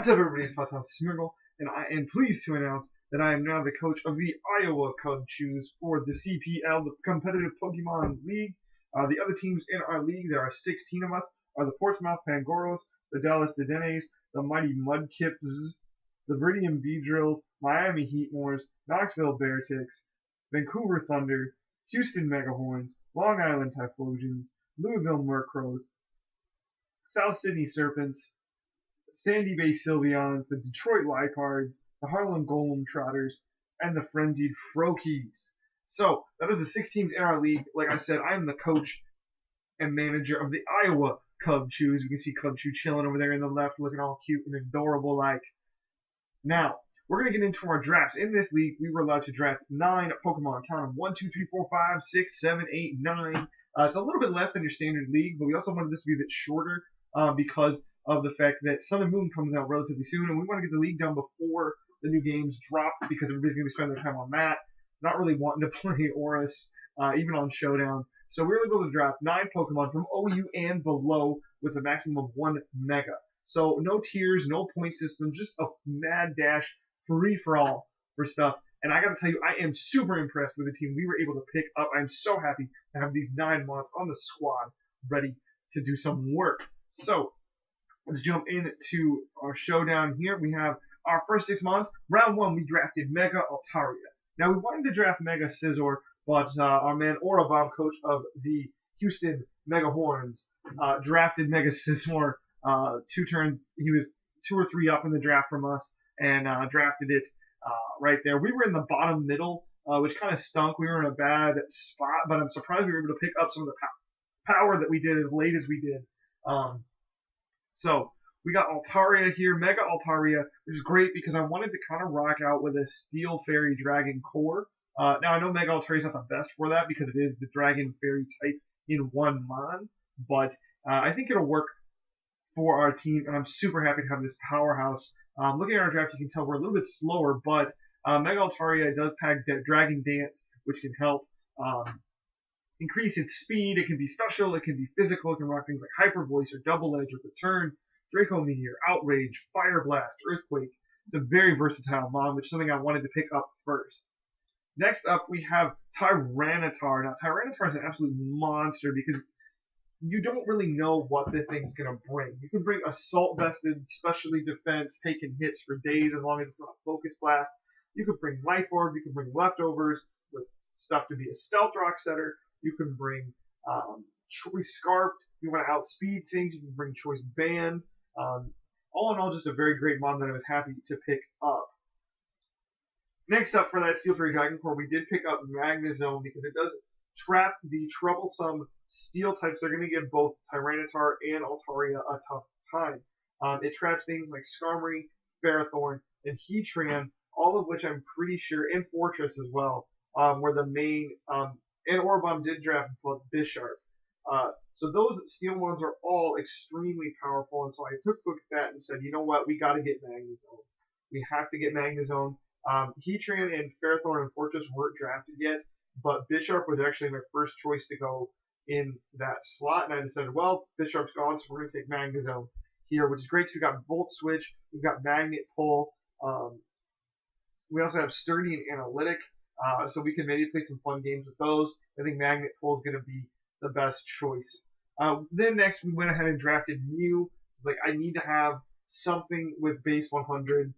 What's up, everybody? It's Patel Smirgle, and I am pleased to announce that I am now the coach of the Iowa Cub Chews for the CPL, the Competitive Pokemon League. The other teams in our league, there are 16 of us, are the Portsmouth Pangoros, the Dallas Dedenes, the Mighty Mudkips, the Viridian Beedrills, Miami Heatmores, Knoxville Bearticks, Vancouver Thunder, Houston Megahorns, Long Island Typhlosions, Louisville Murkrows, South Sydney Serpents, Sandy Bay Sylveons, the Detroit Lycards, the Harlem Golem Trotters, and the Frenzied Froakies. So, that is the 6 teams in our league. Like I said, I am the coach and manager of the Iowa Cub Chews. We can see Cub Chew chilling over there in the left, looking all cute and adorable like. Now, we're going to get into our drafts. In this league, we were allowed to draft 9 Pokemon. Count them. 1, 2, 3, 4, 5, 6, 7, 8, 9. It's a little bit less than your standard league, but we also wanted this to be a bit shorter because of the fact that Sun and Moon comes out relatively soon, and we want to get the league done before the new games drop because everybody's going to be spending their time on that, not really wanting to play Oris, even on Showdown. So we were able to draft 9 Pokemon from OU and below with a maximum of 1 Mega. So no tiers, no point system, just a mad dash free-for-all for stuff. And I got to tell you, I am super impressed with the team we were able to pick up. I'm so happy to have these 9 mods on the squad ready to do some work. So let's jump into our showdown here. We have our first 6 mods. Round 1, we drafted Mega Altaria. Now, we wanted to draft Mega Scizor, but our man Aura Bob, coach of the Houston Megahorns, drafted Mega Scizor 2 turns. He was 2 or 3 up in the draft from us and drafted it right there. We were in the bottom middle, which kind of stunk. We were in a bad spot, but I'm surprised we were able to pick up some of the power that we did as late as we did. So we got Altaria here, Mega Altaria, which is great because I wanted to kind of rock out with a Steel Fairy Dragon core. Now I know Mega Altaria is not the best for that because it is the Dragon Fairy type in 1 mon, but I think it'll work for our team, and I'm super happy to have this powerhouse. Looking at our draft, you can tell we're a little bit slower, but Mega Altaria does pack Dragon Dance, which can help increase its speed. It can be special, it can be physical, it can rock things like Hyper Voice or Double Edge or Return, Draco Meteor, Outrage, Fire Blast, Earthquake. It's a very versatile mon, which is something I wanted to pick up first. Next up, we have Tyranitar. Now, Tyranitar is an absolute monster because you don't really know what the thing's going to bring. You can bring Assault Vested, Specially Defense, taking hits for days as long as it's not a Focus Blast. You could bring Life Orb, you can bring Leftovers with stuff to be a Stealth Rock setter. You can bring Choice Scarfed. If you want to outspeed things, you can bring Choice Band. All in all, just a very great mod that I was happy to pick up. Next up for that Steel Fairy Dragon Core, we did pick up Magnezone because it does trap the troublesome Steel types. They're going to give both Tyranitar and Altaria a tough time. It traps things like Skarmory, Ferrothorn, and Heatran, all of which I'm pretty sure, and Fortress as well, were the main. And Orbomb did draft Bisharp. So those Steel ones are all extremely powerful, and so I took a look at that and said, you know what, we got to get Magnezone. We have to get Magnezone. Heatran and Ferrothorn and Fortress weren't drafted yet, but Bisharp was actually my first choice to go in that slot, and I decided, well, Bisharp's gone, so we're going to take Magnezone here, which is great because we've got Volt Switch, we've got Magnet Pull, we also have Sturdy and Analytic, so we can maybe play some fun games with those. I think Magnet Pull is going to be the best choice. Then next, we went ahead and drafted Mew. It's like, I need to have something with base 100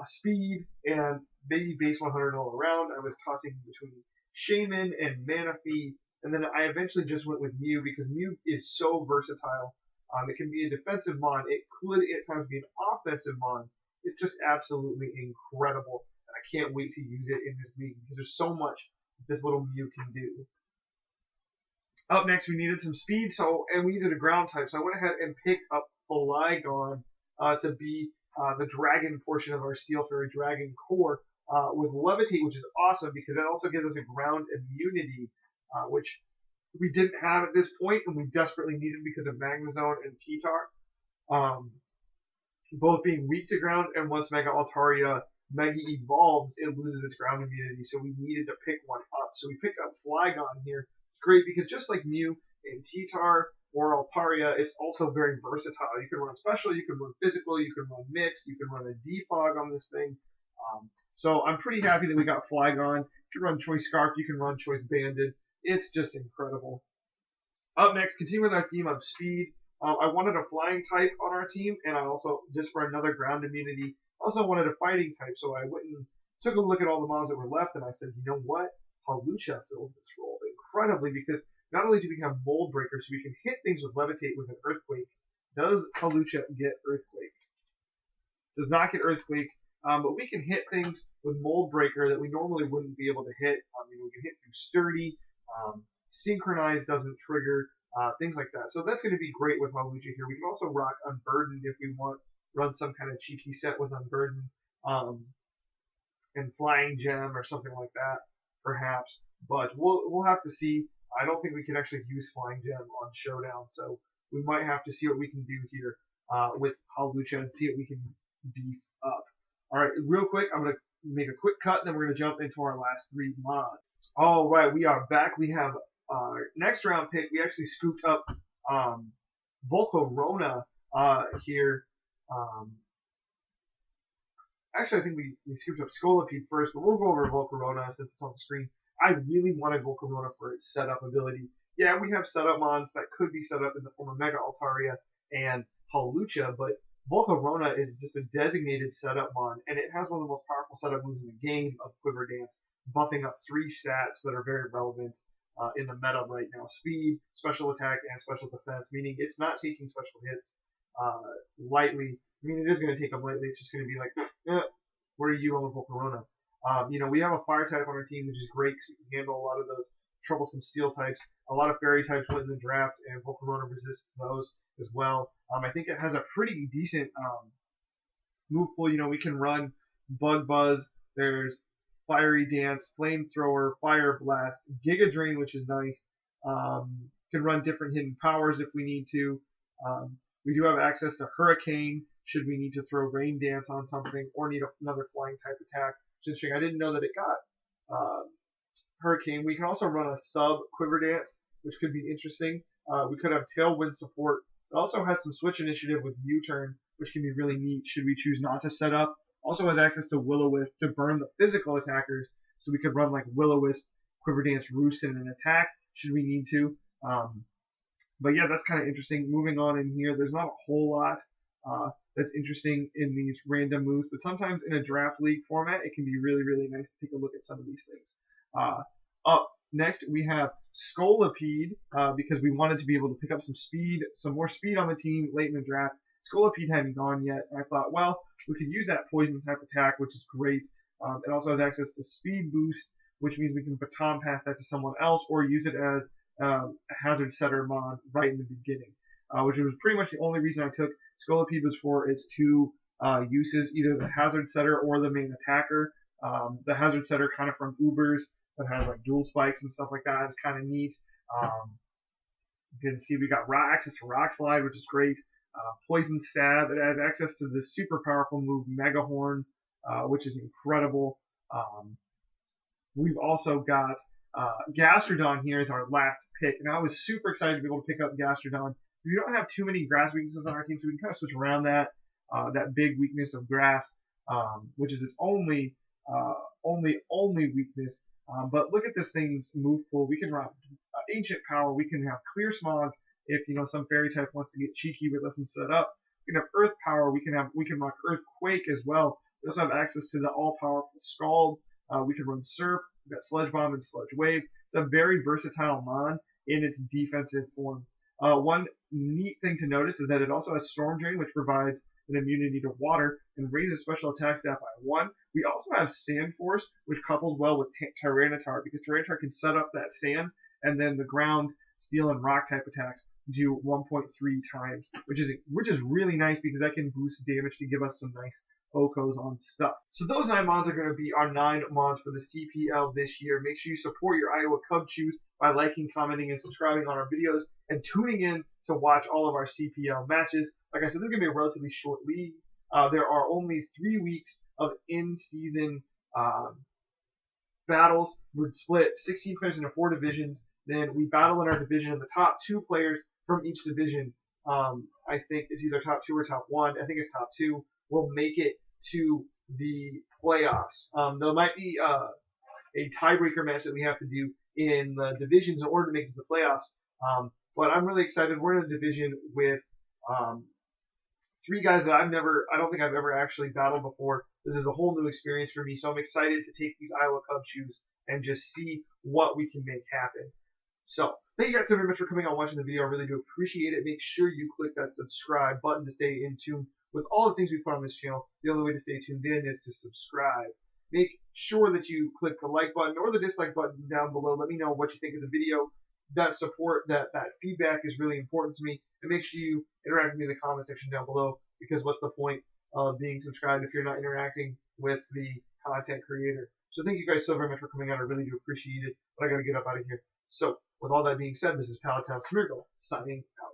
speed and maybe base 100 all around. I was tossing between Shaman and Manaphy, and then I eventually just went with Mew because Mew is so versatile. It can be a defensive mon. It could at times be an offensive mon. It's just absolutely incredible. And I can't wait to use it in this league because there's so much this little Mew can do. Up next, we needed some speed, and we needed a ground type. So I went ahead and picked up Flygon to be the dragon portion of our Steel Fairy Dragon core with Levitate, which is awesome because that also gives us a ground immunity, which we didn't have at this point and we desperately needed because of Magnezone and T-Tar. Both being weak to ground, and once Mega Altaria Mega evolves, it loses its ground immunity, so we needed to pick one up. So we picked up Flygon here. It's great because just like Mew and T-Tar, or Altaria, it's also very versatile. You can run special, you can run physical, you can run mixed, you can run a defog on this thing. So I'm pretty happy that we got Flygon. You can run Choice Scarf, you can run Choice Banded. It's just incredible. Up next, continue with our theme of speed. I wanted a flying type on our team, and I also, just for another ground immunity, also wanted a fighting type. So I went and took a look at all the mons that were left, and I said, you know what? Hawlucha fills this role incredibly because not only do we have Mold Breaker, so we can hit things with Levitate with an Earthquake. Does Hawlucha get Earthquake? Does not get Earthquake, but we can hit things with Mold Breaker that we normally wouldn't be able to hit. We can hit through Sturdy. Synchronize doesn't trigger, things like that. So that's going to be great with Hawlucha here. We can also rock Unburdened if we want, run some kind of cheeky set with Unburdened, and Flying Gem or something like that, perhaps. But we'll have to see. I don't think we can actually use Flying Gem on Showdown, so we might have to see what we can do here with Hawlucha and see what we can beef up. All right, real quick, I'm going to make a quick cut, then we're going to jump into our last 3 mods. All right, we are back. We have our next round pick. We actually scooped up Volcarona here. Actually, I think we scooped up Scolipede first, but we'll go over Volcarona since it's on the screen. I really wanted Volcarona for its setup ability. Yeah, we have setup mons that could be set up in the form of Mega Altaria and Hawlucha, but Volcarona is just a designated setup mon, and it has one of the most powerful setup moves in the game of Quiver Dance, buffing up 3 stats that are very relevant in the meta right now. Speed, special attack, and special defense, meaning it's not taking special hits lightly. I mean, it is going to take them lightly. It's just going to be like, what are you on with Volcarona? We have a fire type on our team, which is great because we can handle a lot of those troublesome steel types. A lot of fairy types went in the draft, and Volcarona resists those as well. I think it has a pretty decent move pool. We can run Bug Buzz. There's Fiery Dance, Flamethrower, Fire Blast, Giga Drain, which is nice. Can run different hidden powers if we need to. We do have access to Hurricane should we need to throw Rain Dance on something or need another flying type attack. It's interesting. I didn't know that it got Hurricane. We can also run a sub Quiver Dance, which could be interesting. We could have Tailwind support. It also has some switch initiative with U-turn, which can be really neat should we choose not to set up. Also has access to Will-O-Wisp to burn the physical attackers, so we could run like Will-O-Wisp, Quiver Dance, Roost in an attack should we need to. But yeah, that's kind of interesting. Moving on in here, there's not a whole lot that's interesting in these random moves, but sometimes in a draft league format, it can be really, really nice to take a look at some of these things. Up next, we have Scolipede, because we wanted to be able to pick up some more speed on the team late in the draft. Scolipede hadn't gone yet, and I thought, well, we could use that poison type attack, which is great. It also has access to speed boost, which means we can baton pass that to someone else or use it as a hazard setter mod right in the beginning, which was pretty much the only reason I took Scolipede was for its 2 uses, either the hazard setter or the main attacker. The hazard setter kind of from Ubers that has like dual spikes and stuff like that is kind of neat. You can see we got access to Rock Slide, which is great. Poison Stab, it has access to the super powerful move Mega Horn, which is incredible. We've also got Gastrodon here as our last pick, and I was super excited to be able to pick up Gastrodon because we don't have too many grass weaknesses on our team, so we can kind of switch around that big weakness of grass, which is its only weakness. But look at this thing's move pool. We can run Ancient Power. We can have Clear Smog if some fairy type wants to get cheeky with us and set up. We can have Earth Power. We can rock Earthquake as well. We also have access to the all-powerful Scald. We can run Surf. We've got Sludge Bomb and Sludge Wave. It's a very versatile mon in its defensive form. One neat thing to notice is that it also has Storm Drain, which provides an immunity to water and raises special attack stat by 1. We also have Sand Force, which couples well with Tyranitar because Tyranitar can set up that sand and then the ground, steel, and rock type attacks do 1.3 times, which is really nice because that can boost damage to give us some nice Okos on stuff. So those 9 mods are going to be our 9 mods for the CPL this year. Make sure you support your Iowa Cub Chews by liking, commenting, and subscribing on our videos and tuning in to watch all of our CPL matches. Like I said, this is going to be a relatively short league. There are only 3 weeks of in-season battles. We're split 16 players into 4 divisions. Then we battle in our division, and the top 2 players from each division. I think it's either top 2 or top 1. I think it's top 2 will make it to the playoffs. There might be a tiebreaker match that we have to do in the divisions in order to make it to the playoffs. But I'm really excited. We're in a division with um, 3 guys that I don't think I've ever actually battled before. This is a whole new experience for me, so I'm excited to take these Iowa Cub shoes and just see what we can make happen. So, thank you guys so very much for coming on and watching the video. I really do appreciate it. Make sure you click that subscribe button to stay in tune with all the things we put on this channel. The only way to stay tuned in is to subscribe. Make sure that you click the like button or the dislike button down below. Let me know what you think of the video. That support, that feedback is really important to me. And make sure you interact with me in the comment section down below, because what's the point of being subscribed if you're not interacting with the content creator? So thank you guys so very much for coming out. I really do appreciate it. But I got to get up out of here. So with all that being said, this is Palatine Smirgle signing out.